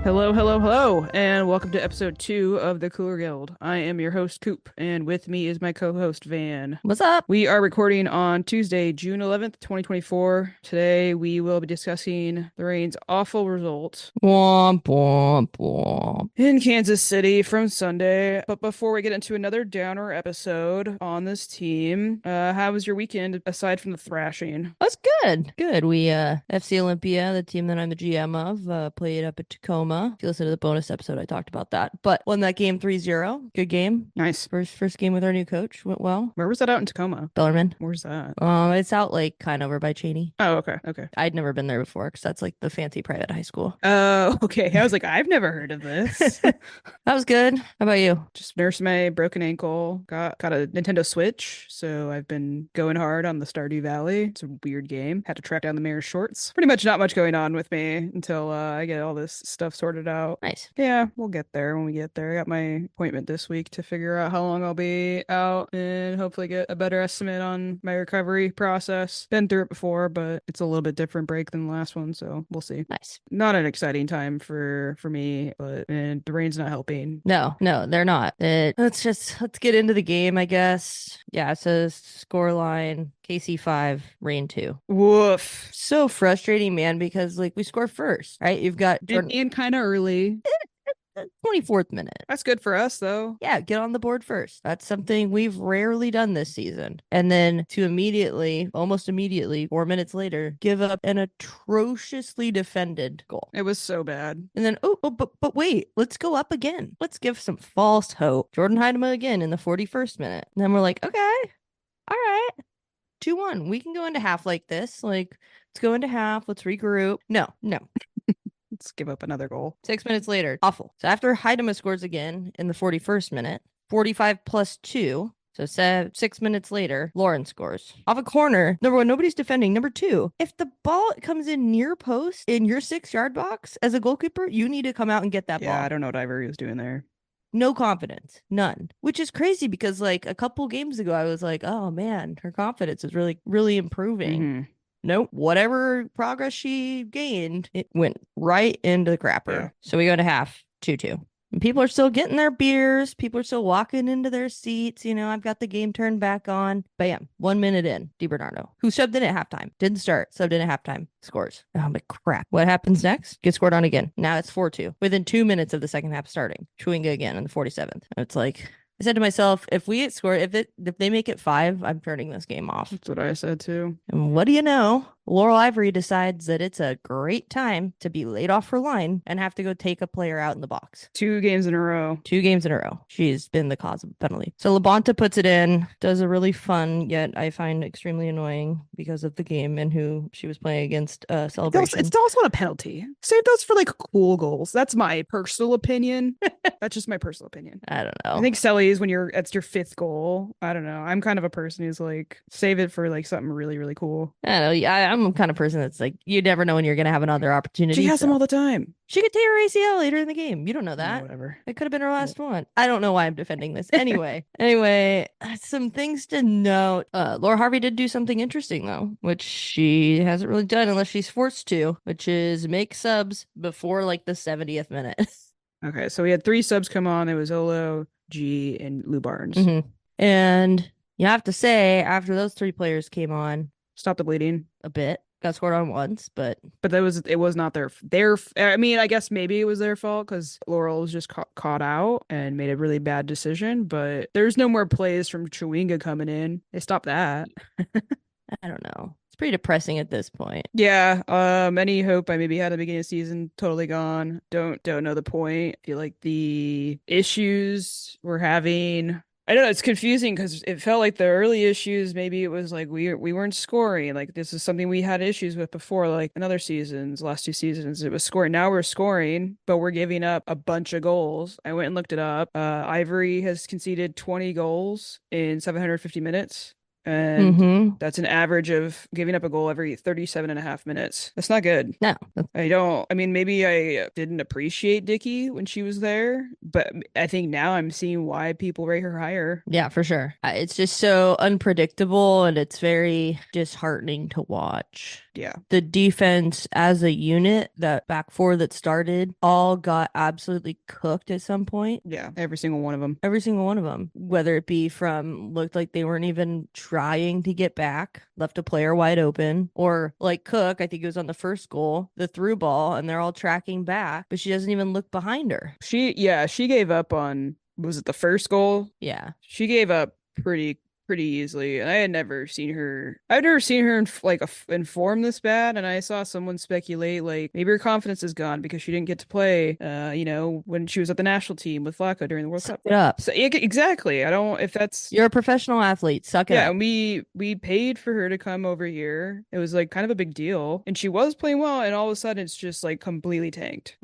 Hello, hello, hello, and welcome to episode 2 of the Cooler Guild. I am your host, Coop, and with me is my co-host, Van. What's up? We are recording on Tuesday, June 11th, 2024. Today, we will be discussing the Rain's awful results Womp womp womp. in Kansas City from Sunday. But before we get into another downer episode on this team, how was your weekend aside from the thrashing? That's good. Good. We FC Olympia, the team that I'm the GM of, played up at Tacoma. If you listen to the bonus episode, I talked about that. But won that game 3-0. Good game. Nice. First game with our new coach. Went well. Where was that out in Tacoma? Bellarmine. Where's that? It's out like kind of over by Cheney. Oh, okay, okay. I'd never been there before because that's like the fancy private high school. Oh, okay. I was like, I've never heard of this. That was good. How about you? Just nursed my broken ankle. Got a Nintendo Switch, so I've been going hard on the Stardew Valley. It's a weird game. Had to track down the mayor's shorts. Pretty much not much going on with me until I get all this stuff sorted out. Nice. Yeah, we'll get there when we get there. I got my appointment this week to figure out how long I'll be out and hopefully get a better estimate on my recovery process. Been through it before, but it's a little bit different break than the last one, so we'll see. Nice. Not an exciting time for me, but and the rain's not helping. No, they're not. Let's get into the game, I guess. Yeah, it says score line KC 5, Rain 2. Woof. So frustrating, man, because like we score first, right? You've got Jordan And kind of early. 24th minute. That's good for us, though. Yeah, get on the board first. That's something we've rarely done this season. And then to almost immediately, 4 minutes later, give up an atrociously defended goal. It was so bad. And then, but wait, let's go up again. Let's give some false hope. Jordan Heidema again in the 41st minute. And then we're like, okay, all right, 2-1. We can go into half like this. Like, let's go into half. Let's regroup. No. Let's give up another goal. 6 minutes later, awful. So after Heidema scores again in the 41st minute, 45 plus 2. So 6 minutes later, Lauren scores. Off a corner. Number one, nobody's defending. Number two, if the ball comes in near post in your 6-yard box as a goalkeeper, you need to come out and get that ball. Yeah, I don't know what Ivory was doing there. No confidence. None. Which is crazy because like a couple games ago, I was like, oh man, her confidence is really, really improving. Mm-hmm. Nope. Whatever progress she gained, it went right into the crapper. Yeah. So we go to half, 2-2. And people are still getting their beers. People are still walking into their seats. I've got the game turned back on. Bam. 1 minute in. DiBernardo, who subbed in at halftime. Didn't start. Subbed in at halftime. Scores. Oh, but crap. What happens next? Gets scored on again. Now it's 4-2. Within 2 minutes of the second half starting. Chewinga again in the 47th. It's like... I said to myself, if we get scored, if they make it 5, I'm turning this game off. That's what I said too. And what do you know? Laurel Ivory decides that it's a great time to be laid off her line and have to go take a player out in the box. 2 games in a row. 2 games in a row. She's been the cause of the penalty. So Labonta puts it in, does a really fun, yet I find extremely annoying because of the game and who she was playing against Celebration. It's also not a penalty. Save those for like cool goals. That's my personal opinion. That's just my personal opinion. I don't know. I think Selly's when that's your 5th goal. I don't know. I'm kind of a person who's like, save it for like something really, really cool. I don't know. I'm the kind of person that's like, you never know when you're going to have another opportunity. She has them all the time. She could tear her ACL later in the game. You don't know that. Whatever. It could have been her last one. I don't know why I'm defending this. Anyway, some things to note. Laura Harvey did do something interesting, though, which she hasn't really done unless she's forced to, which is make subs before like the 70th minute. Okay, so we had 3 subs come on. It was Olo, G, and Lou Barnes. Mm-hmm. And you have to say, after those 3 players came on, stop the bleeding a bit. Got scored on once, but it was not their. I mean, I guess maybe it was their fault because Laurel was just caught out and made a really bad decision. But there's no more plays from Chewinga coming in. They stopped that. I don't know. It's pretty depressing at this point. Yeah. Any hope I maybe had at the beginning of the season totally gone. Don't know the point. I feel like the issues we're having. I don't know, it's confusing because it felt like the early issues, maybe it was like we weren't scoring. Like this is something we had issues with before, like in other seasons, last 2 seasons, it was scoring. Now we're scoring, but we're giving up a bunch of goals. I went and looked it up. Ivory has conceded 20 goals in 750 minutes. And that's an average of giving up a goal every 37 and a half minutes. That's not good. No, I mean, maybe I didn't appreciate Dickie when she was there, but I think now I'm seeing why people rate her higher. Yeah, for sure. It's just so unpredictable and it's very disheartening to watch. Yeah. The defense as a unit, that back four that started, all got absolutely cooked at some point. Yeah. Every single one of them. Every single one of them, whether it be from looked like they weren't even trying to get back, left a player wide open, or like Cook, I think it was on the first goal, the through ball, and they're all tracking back, but she doesn't even look behind her. She gave up on, was it the first goal? Yeah. She gave up pretty easily, and I've never seen her inform this bad. And I saw someone speculate like maybe her confidence is gone because she didn't get to play when she was at the national team with Flacco during the World Suck Cup. it up. So yeah, exactly. I don't if that's You're a professional athlete. Suck it Yeah, up. and we paid for her to come over here. It was like kind of a big deal, and she was playing well, and all of a sudden it's just like completely tanked.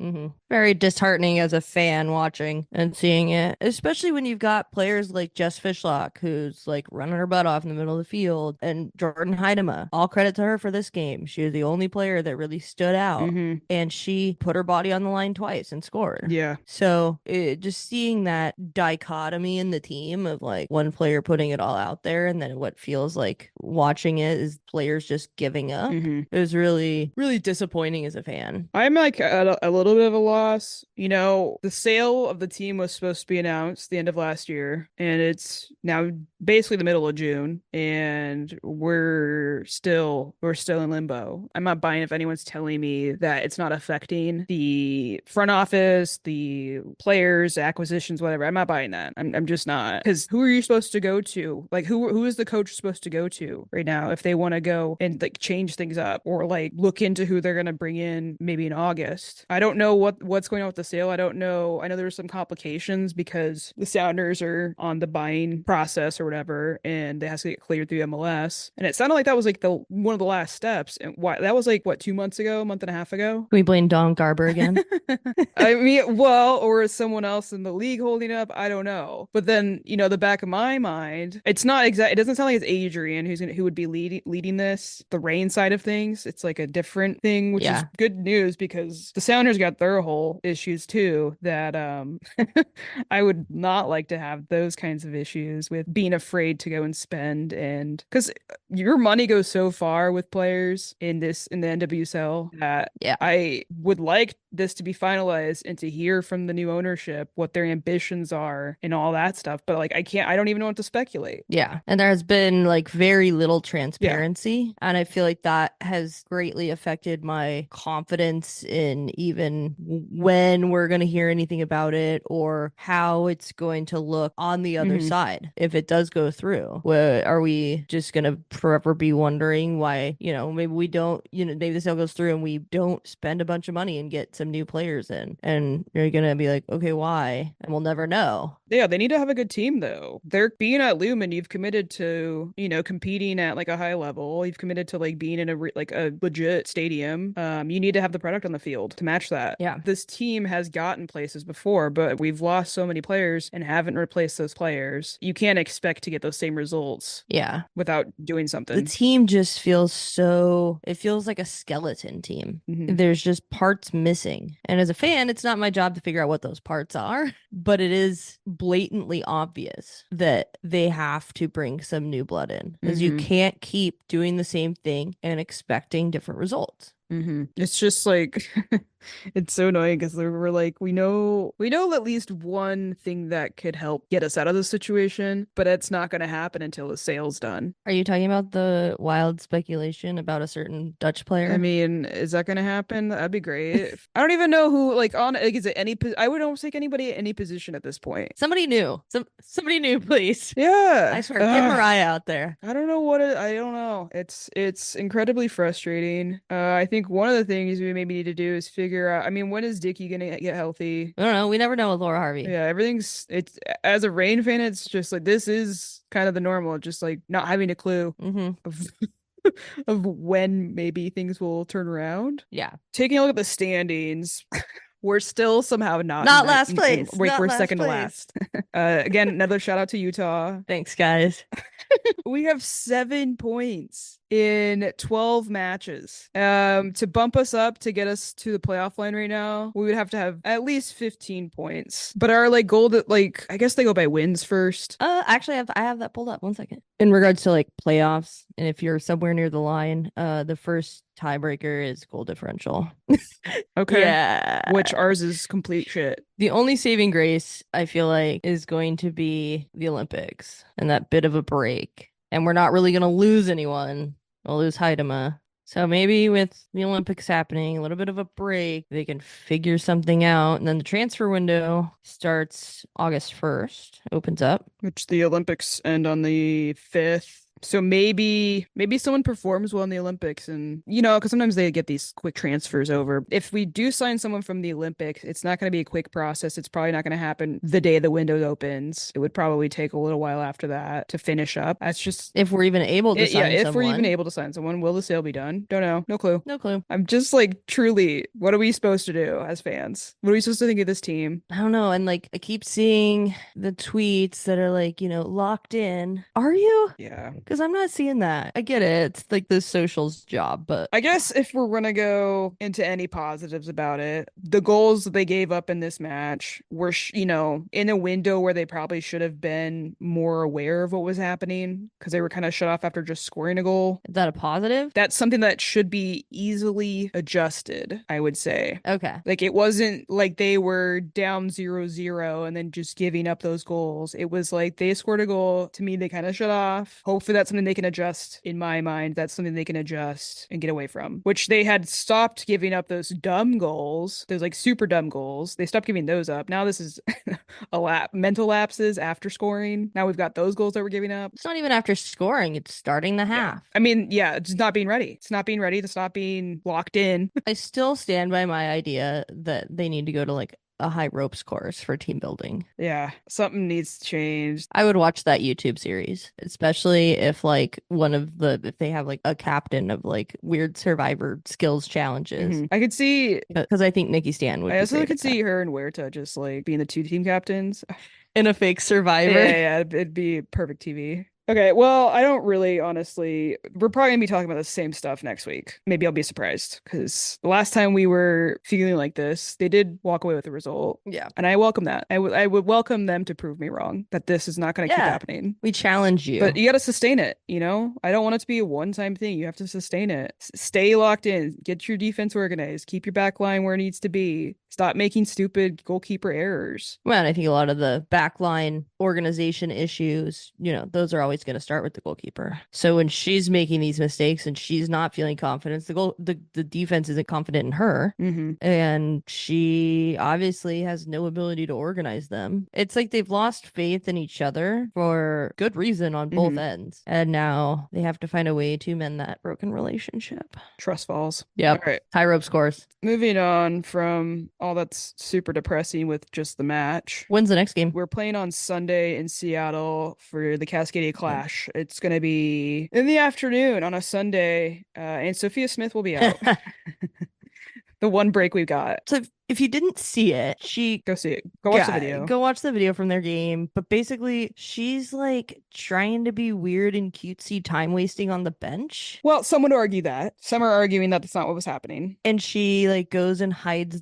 Very disheartening as a fan watching and seeing it, especially when you've got players like Jess Fishlock, who's like running her butt off in the middle of the field, and Jordan Heidema. All credit to her for this game. She was the only player that really stood out, Hmm. and she put her body on the line twice and scored. Yeah. So just seeing that dichotomy in the team of like one player putting it all out there, and then what feels like watching it is players just giving up. Hmm. It was really, really disappointing as a fan. I'm like at a little bit of a loss. You know, the sale of the team was supposed to be announced the end of last year, and it's now basically the middle of June, and we're still in limbo. I'm not buying if anyone's telling me that it's not affecting the front office, the players, acquisitions, whatever. I'm not buying that. I'm just not. Because who are you supposed to go to? Like who is the coach supposed to go to right now if they want to go and like change things up or like look into who they're gonna bring in maybe in August? I don't know what's going on with the sale. I don't know. I know there's some complications because the Sounders are on the buying process or whatever, and it has to get cleared through MLS. And it sounded like that was like the one of the last steps. And why that was like what 2 months ago, a month and a half ago. Can we blame Don Garber again? I mean, well, or is someone else in the league holding up? I don't know. But then, the back of my mind, it's not exact. It doesn't sound like it's Adrian who would be leading this, the rain side of things. It's like a different thing, which is Yeah. good news because the Sounders got their whole issues too. That I would not like to have those kinds of issues with being afraid to go and spend, and because your money goes so far with players in the NWSL that Yeah. I would like this to be finalized and to hear from the new ownership what their ambitions are and all that stuff. But like, I don't even know what to speculate. Yeah. And there has been like very little Yeah. transparency. And I feel like that has greatly affected my confidence in even when we're going to hear anything about it or how it's going to look on the other Hmm. side. If it does go through, are we just going to forever be wondering why, maybe we don't, maybe the sale goes through and we don't spend a bunch of money and get some new players in. And you're going to be like, okay, why? And we'll never know. Yeah, they need to have a good team though. They're being at Lumen, you've committed to, competing at like a high level. You've committed to like being in like a legit stadium. You need to have the product on the field to match that. Yeah. This team has gotten places before, but we've lost so many players and haven't replaced those players. You can't expect to get those same results Yeah. without doing The something. team just it feels like a skeleton team. Hmm. There's just parts missing. And as a fan, it's not my job to figure out what those parts are, but it is blatantly obvious that they have to bring some new blood in because you Hmm. can't keep doing the same thing and expecting different results. It's just like it's so annoying because we're like we know at least one thing that could help get us out of the situation, but it's not going to happen until the sale's done. Are you talking about the wild speculation about a certain Dutch I player? mean, is that going to happen? That'd be great. I don't even know who like is it I would almost take anybody at any position at this point. Somebody new. Somebody new, please. Yeah. I swear, get Mariah out there. I don't know I don't know. It's incredibly frustrating. I think one of the things we maybe need to do is figure out. I mean, when is Dickie gonna get healthy? I don't know. We never know with Laura Harvey. Yeah, it's as a Rain fan, it's just like this is kind of the normal, just like not having a clue Mm-hmm. of of when maybe things will turn around. Yeah. Taking a look at the standings, we're still somehow Not last place. Wait, Not we're last second to place. last. Again, another shout out to Utah. Thanks, guys. We have 7 points in 12 matches. To bump us up to get us to the playoff line right now, we would have to have at least 15 points. But our like goal that like I guess they go by wins first. Actually, I have that pulled up. 1 second. In regards to like playoffs, and if you're somewhere near the line, the first tiebreaker is goal differential. Okay. Yeah. Which ours is complete shit. The only saving grace I feel like is going to be the Olympics and that bit of a break. And we're not really going to lose anyone. We'll lose Haidama. So maybe with the Olympics happening, a little bit of a break, they can figure something out. And then the transfer window starts August 1st, opens up. Which the Olympics end on the 5th. So maybe someone performs well in the Olympics and because sometimes they get these quick transfers over. If we do sign someone from the Olympics, it's not going to be a quick process. It's probably not going to happen the day the window opens. It would probably take a little while after that to finish up. That's just If we're even able to sign if we're even someone. able to sign someone. Will the sale be done? Don't know. No clue. No clue. I'm just like truly, what are we supposed to do as fans? What are we supposed to think of this team? I don't know. And like I keep seeing the tweets that are like, locked in. Are you? Yeah. Because I'm not seeing that. I get it. It's like the socials job, but I guess if we're gonna go into any positives about it, the goals that they gave up in this match were, in a window where they probably should have been more aware of what was happening because they were kind of shut off after just scoring a goal. is that a positive? That's something that should be easily adjusted, I would say. Okay. Like it wasn't like they were down 0-0 and then just giving up those goals. It was like they scored a goal. To me, they kind of shut off. Hopefully that's something they can adjust. In my mind, that's something they can adjust and get away from. Which they had stopped giving up those dumb goals, those like super dumb goals. They stopped giving those up. Now this is mental lapses after scoring. Now we've got those goals that we're giving up. It's not even after scoring, it's starting the half. I mean, yeah, it's not being ready. It's not being ready. It's not being locked in. I still stand by my idea that they need to go to like a high ropes course for team building. Yeah, something needs to change. I would watch that YouTube series, especially if like if they have like a captain of like weird survivor skills challenges. I could see Because I think Nikki Stan would I be also great could at that. see her and Huerta just like being the two team captains. In a fake survivor. Yeah, it'd be perfect TV. Okay, well, I don't really honestly. We're probably gonna be talking about the same stuff next week. Maybe I'll be surprised because the last time we were feeling like this, they did walk away with the result. Yeah. And I welcome that. I would welcome them to prove me wrong that this is not going to keep happening. We challenge you. But you got to sustain it, I don't want it to be a one-time thing. You have to sustain it. Stay locked in. Get your defense organized. Keep your back line where it needs to be. Stop making stupid goalkeeper errors. Well, and I think a lot of the backline organization issues, those are always going to start with the goalkeeper. So when she's making these mistakes and she's not feeling confidence, the defense isn't confident in her, and she obviously has no ability to organize them. It's like they've lost faith in each other for good reason on both ends, and now they have to find a way to mend that broken relationship. Trust falls. Yep. All right. High rope scores. Moving on from all that's super depressing with just the match. When's the next game? We're playing on Sunday in Seattle for the Cascadia Clash. It's going to be in the afternoon on a Sunday, and Sophia Smith will be out. The one break we got. So if you didn't see it, go see it. Go watch the video. Go watch the video from their game. But basically, she's like trying to be weird and cutesy, time wasting on the bench. Well, some would argue that. Some are arguing that that's not what was happening. And she like goes and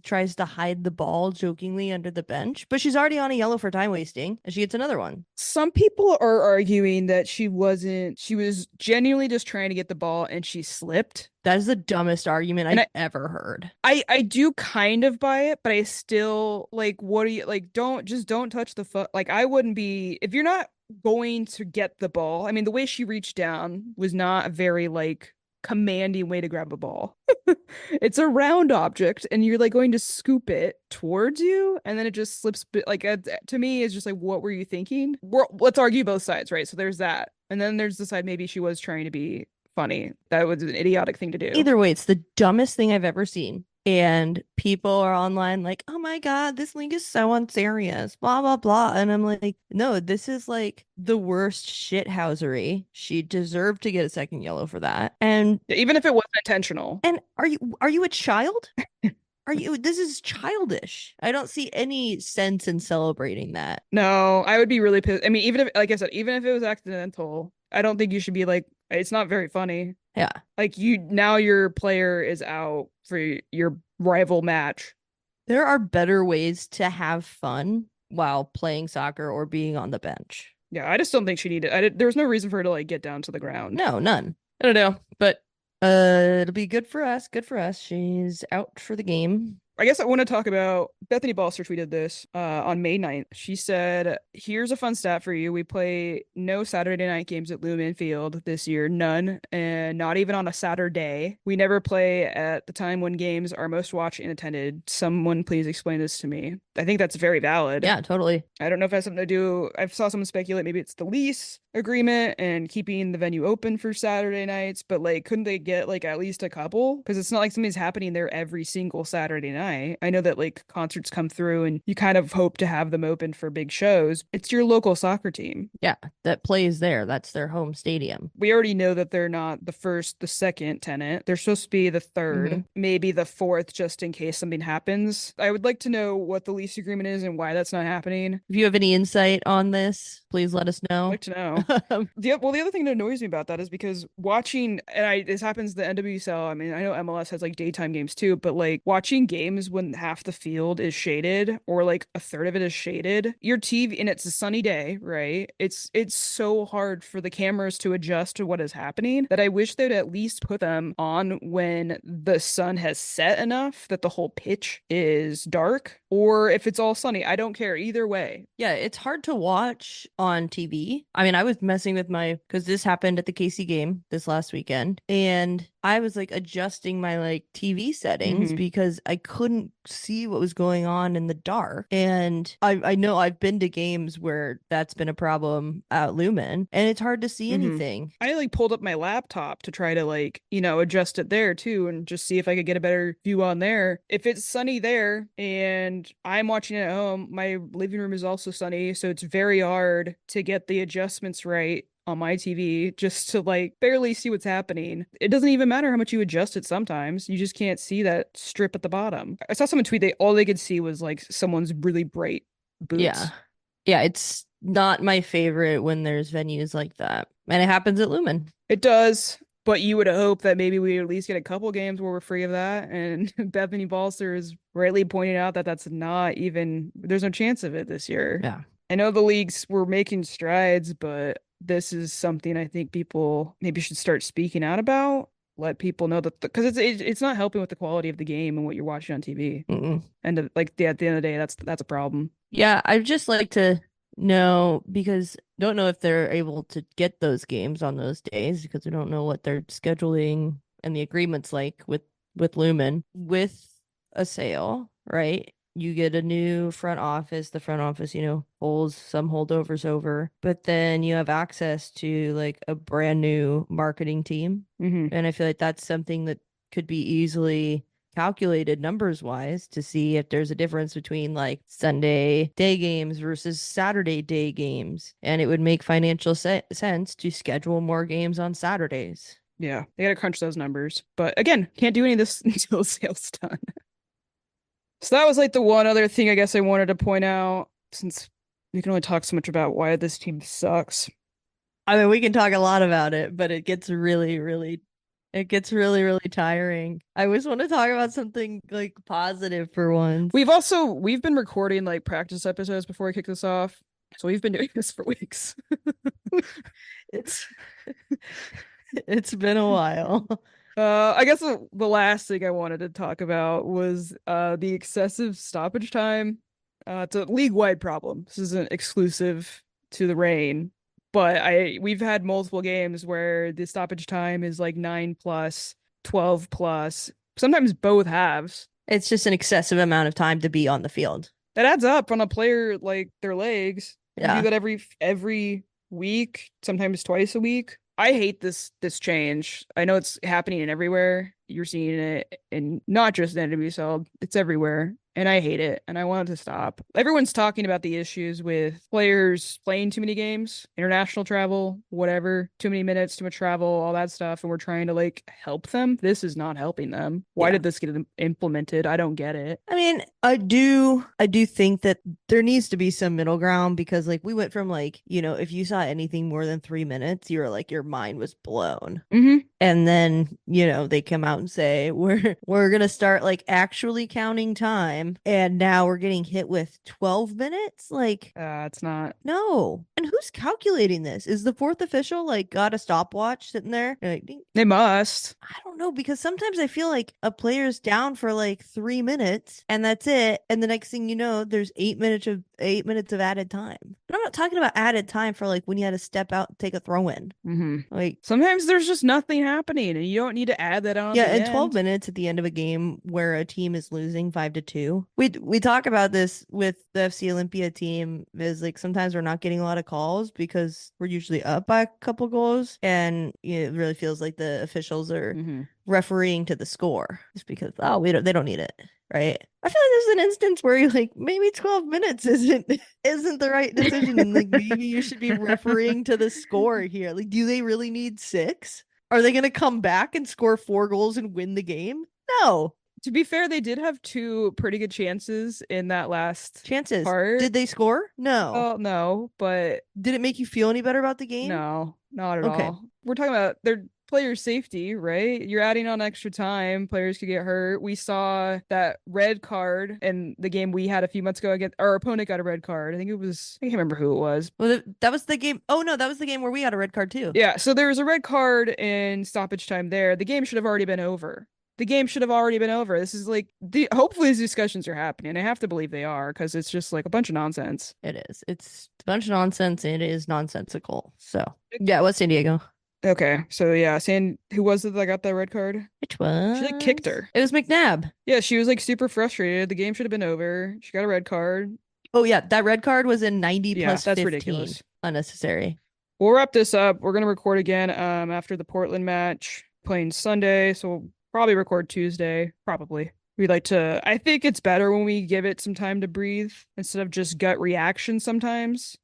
tries to hide the ball jokingly under the bench. But she's already on a yellow for time wasting, and she gets another one. Some people are arguing that she was genuinely just trying to get the ball and she slipped. That is the dumbest argument I've ever heard. I do kind of buy it, but I still like, what are you like? Don't touch the foot. Like, I wouldn't be, if you're not going to get the ball. I mean, the way she reached down was not a very like commanding way to grab a ball. It's a round object and you're like going to scoop it towards you and then it just slips. Like, to me, it's just like, what were you thinking? Let's argue both sides, right? So there's that. And then there's the side, maybe she was trying to be funny. That was an idiotic thing to do. Either way, it's the dumbest thing I've ever seen. And people are online like, oh my God, this league is so unserious, blah, blah, blah. And I'm like, no, this is like the worst shithousery. She deserved to get a second yellow for that. And even if it wasn't intentional. And are you a child? This is childish. I don't see any sense in celebrating that. No, I would be really pissed. I mean, even if, like I said, even if it was accidental, I don't think you should be like, it's not very funny. Yeah. Like now your player is out for your rival match. There are better ways to have fun while playing soccer or being on the bench. Yeah, I just don't think she needed. There was no reason for her to like get down to the ground. No, none. I don't know, but It'll be good for us. Good for us. She's out for the game. I guess I want to talk about Bethany Balser tweeted this on May 9th. She said, "Here's a fun stat for you. We play no Saturday night games at Lumen Field this year, none, and not even on a Saturday. We never play at the time when games are most watched and attended. Someone please explain this to me." I think that's very valid. Yeah, totally. I don't know if it has something to do. I saw someone speculate maybe it's the lease agreement and keeping the venue open for Saturday nights, but like, couldn't they get like at least a couple? Because it's not like something's happening there every single Saturday night. I know that like concerts come through and you kind of hope to have them open for big shows. It's your local soccer team. Yeah, that plays there. That's their home stadium. We already know that they're not the first, the second tenant. They're supposed to be the third, maybe the fourth, just in case something happens. I would like to know what the lease agreement is and why that's not happening. If you have any insight on this, please let us know. I'd like to know. The other thing that annoys me about that is because watching, and this happens the NWSL. I mean, I know MLS has like daytime games too, but like watching games when half the field is shaded or like a third of it is shaded, your TV, and it's a sunny day, right? It's so hard for the cameras to adjust to what is happening that I wish they'd at least put them on when the sun has set enough that the whole pitch is dark, or if it's all sunny. I don't care either way. Yeah, it's hard to watch on TV. I mean, I was messing with because this happened at the KC game this last weekend, and I was like adjusting my like TV settings because I couldn't see what was going on in the dark. And I know I've been to games where that's been a problem at Lumen, and it's hard to see anything. I like pulled up my laptop to try to like, adjust it there too and just see if I could get a better view on there. If it's sunny there and I'm watching it at home, my living room is also sunny, so it's very hard to get the adjustments right on my TV just to like barely see what's happening. It doesn't even matter how much you adjust it sometimes. You just can't see that strip at the bottom. I saw someone tweet all they could see was like someone's really bright boots. Yeah. Yeah, it's not my favorite when there's venues like that. And it happens at Lumen. It does. But you would hope that maybe we at least get a couple games where we're free of that. And Bethany Balser is rightly pointing out that that's not even, there's no chance of it this year. Yeah. I know the leagues were making strides, but this is something I think people maybe should start speaking out about. Let people know that because it's not helping with the quality of the game and what you're watching on TV. And like at the end of the day, that's a problem. Yeah, I'd just like to know because don't know if they're able to get those games on those days because we don't know what their scheduling and the agreements like with Lumen. With a sale, right? You get a new front office. The front office, holds some holdovers over, but then you have access to like a brand new marketing team. And I feel like that's something that could be easily calculated numbers wise to see if there's a difference between like Sunday day games versus Saturday day games. And it would make financial sense to schedule more games on Saturdays. Yeah, they got to crunch those numbers. But again, can't do any of this until sales done. So that was like the one other thing I guess I wanted to point out, since we can only talk so much about why this team sucks. I mean, we can talk a lot about it, but it gets really, really tiring. I always want to talk about something like positive for once. We've been recording like practice episodes before we kick this off. So we've been doing this for weeks. It's been a while. I guess the last thing I wanted to talk about was the excessive stoppage time. It's a league-wide problem. This isn't exclusive to the Reign, but we've had multiple games where the stoppage time is like 9 plus, 12 plus, sometimes both halves. It's just an excessive amount of time to be on the field. That adds up on a player like their legs. Yeah. You do that every week, sometimes twice a week. I hate this change. I know it's happening everywhere. you're seeing it, and not just in NWSL, it's everywhere. And I hate it, and I want it to stop. Everyone's talking about the issues with players playing too many games, international travel, whatever, too many minutes, too much travel, all that stuff, and we're trying to like help them. This is not helping them. Why Yeah. did this get implemented? I don't get it. I mean, I do think that there needs to be some middle ground because like we went from like, if you saw anything more than 3 minutes, you were like your mind was blown. Mm-hmm. And then, they come out and say, we're gonna start like actually counting time. And now we're getting hit with 12 minutes. Like, It's not. no. And who's calculating this? Is the fourth official like got a stopwatch sitting there? Like, ding. They must. I don't know because sometimes I feel like a player's down for like 3 minutes and that's it. And the next thing you know, there's 8 minutes of added time. But I'm not talking about added time for like when you had to step out and take a throw in. Mm-hmm. Like Sometimes there's just nothing happening, and you don't need to add that on yeah, at the and 12 end. minutes at the end of a game where a team is losing 5-2. We talk about this with the FC Olympia team is like sometimes we're not getting a lot of calls because we're usually up by a couple goals and it really feels like the officials are Mm-hmm. refereeing to the score just because they don't need it. Right. I feel like there's an instance where you're like, maybe 12 minutes isn't the right decision. And like maybe you should be refereeing to the score here. Like, do they really need 6? Are they gonna come back and score 4 goals and win the game? No. To be fair, they did have two pretty good chances in that last Chances. part. Did they score? No. Oh, no, but Did it make you feel any better about the game? no, not at Okay. all. We're talking about their player safety, right? You're adding on extra time. Players could get hurt. We saw that red card in the game we had a few months ago against our opponent got a red card. I can't remember who it was. Well, that was the game. Oh no, that was the game where we got a red card too. Yeah, so there was a red card in stoppage time there. The game should have already been over. The game should have already been over. This is like hopefully these discussions are happening. I have to believe they are because it's just like a bunch of nonsense. It is. It's a bunch of nonsense and it is nonsensical. So yeah, what's San Diego? Okay, so yeah, who was it that got that red card? Which one? She like kicked her. It was McNabb. Yeah, she was like super frustrated. The game should have been over. She got a red card. Oh yeah, that red card was in 90 Yeah, plus that's 15. ridiculous. Unnecessary. We'll wrap this up. We're gonna record again after the Portland match, playing Sunday, so we'll probably record Tuesday. Probably. I think it's better when we give it some time to breathe instead of just gut reaction sometimes.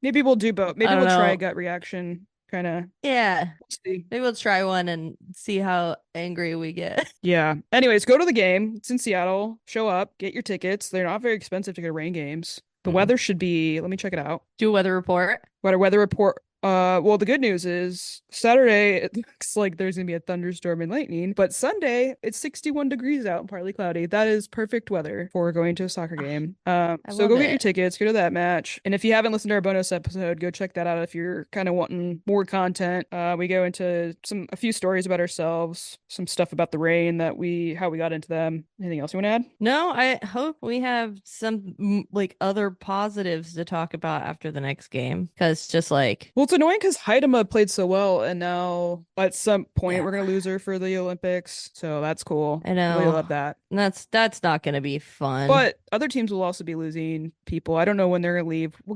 Maybe we'll do both. Maybe I don't we'll try know. gut reaction. Kind of. Yeah. We'll see. Maybe we'll try one and see how angry we get. Yeah. Anyways, go to the game. It's in Seattle. Show up. Get your tickets. They're not very expensive to go to rain games. The weather should be. Let me check it out. Do a weather report. Weather report. Well, the good news is Saturday it looks like there's gonna be a thunderstorm and lightning, but Sunday it's 61 degrees out and partly cloudy. That is perfect weather for going to a soccer game. So love go get your it. tickets, go to that match, and if you haven't listened to our bonus episode, go check that out if you're kind of wanting more content. We go into a few stories about ourselves, some stuff about the rain how we got into them. Anything else you want to add? No, I hope we have some like other positives to talk about after the next game because just like Well, it's annoying because Haidama played so well, and now at some point we're gonna lose her for the Olympics, so that's cool. I know. Really love that. That's not gonna be fun. But other teams will also be losing people. I don't know when they're gonna leave. We'll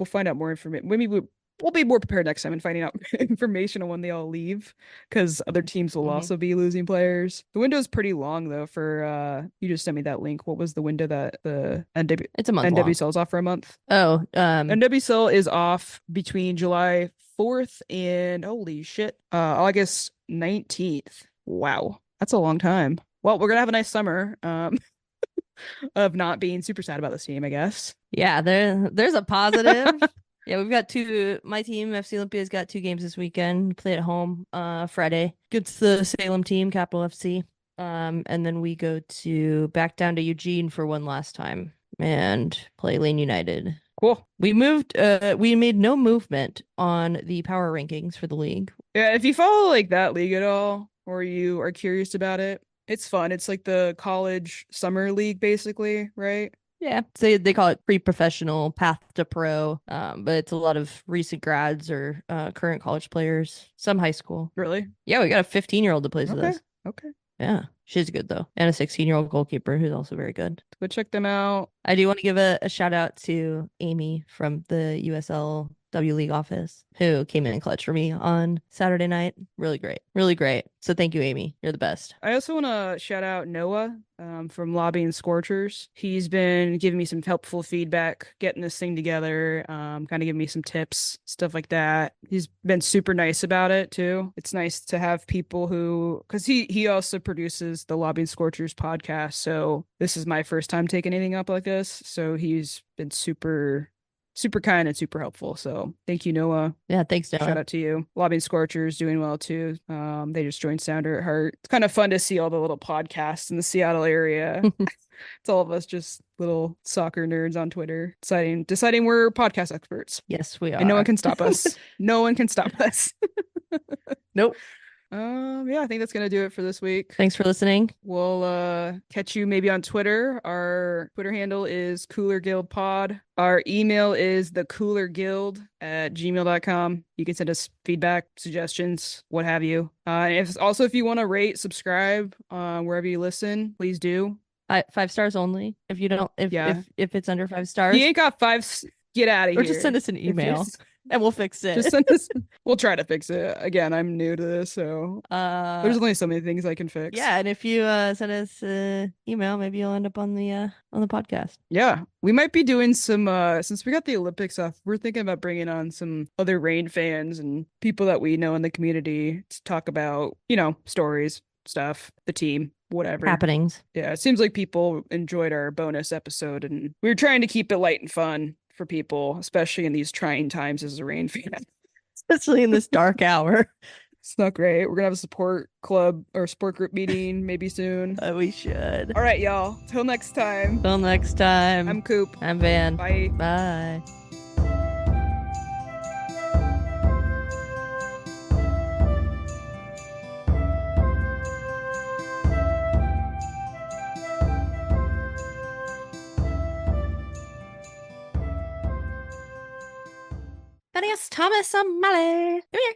find out more information. Maybe we'll be more prepared next time in finding out information on when they all leave, because other teams will also be losing players. The window's pretty long though. For you just sent me that link. What was the window that the it's a month long. NWSL is off for a month? Oh, NWSL is off between July 4th and holy shit, August 19th. Wow, that's a long time. Well, we're gonna have a nice summer of not being super sad about this team, I guess. Yeah, there's a positive. Yeah, we've got my team, FC Olympia's got 2 games this weekend. Play at home Friday against the Salem team, Capital FC. And then we go back down to Eugene for one last time and play Lane United. Cool. We made no movement on the power rankings for the league. Yeah, if you follow like that league at all, or you are curious about it, it's fun. It's like the college summer league, basically, right? Yeah, so they call it pre-professional, path to pro, but it's a lot of recent grads or current college players, some high school. Really? Yeah, we got a 15-year-old that plays with us. Okay. Yeah, she's good though, and a 16-year-old goalkeeper who's also very good. Go check them out. I do want to give a shout out to Amy from the USL W League office who came in clutch for me on Saturday night. Really great. Really great. So thank you, Amy. You're the best. I also want to shout out Noah from Lobbying Scorchers. He's been giving me some helpful feedback, getting this thing together, kind of giving me some tips, stuff like that. He's been super nice about it too. It's nice to have people who, because he also produces the Lobbying Scorchers podcast. So this is my first time taking anything up like this. So he's been super kind and super helpful. So thank you, Noah. Yeah, thanks, Shout Noah. out to you. Lobbying Scorchers doing well too. They just joined Sounder at Heart. It's kind of fun to see all the little podcasts in the Seattle area. It's all of us just little soccer nerds on Twitter deciding we're podcast experts. Yes, we And no one are. can stop us. No one can stop us. Nope. Yeah, I think that's gonna do it for this week. Thanks for listening. We'll catch you maybe on Twitter. Our Twitter handle is Cooler Guild Pod. Our email is thecoolerguild@gmail.com. You can send us feedback, suggestions, what have you. If you want to rate, subscribe, wherever you listen, please do. 5 stars only. If you don't, Yeah. if it's under 5 If stars, you ain't got get out of or here. just send us an email and we'll fix it. Just send us. We'll try to fix it. Again, I'm new to this, so there's only so many things I can fix. Yeah, and if you send us an email, maybe you'll end up on the podcast. Yeah, we might be doing some since we got the Olympics off, we're thinking about bringing on some other Rain fans and people that we know in the community to talk about, stories, stuff, the team, whatever. Happenings. Yeah, it seems like people enjoyed our bonus episode and we were trying to keep it light and fun for people, especially in these trying times as a Rain fan. Especially in this dark hour. It's not great. We're gonna have a support club or support group meeting maybe soon. We should. All right, y'all. Till next time. Till next time. I'm Coop. I'm Van. Bye. Bye. Adios, Thomas O'Malley. Come here.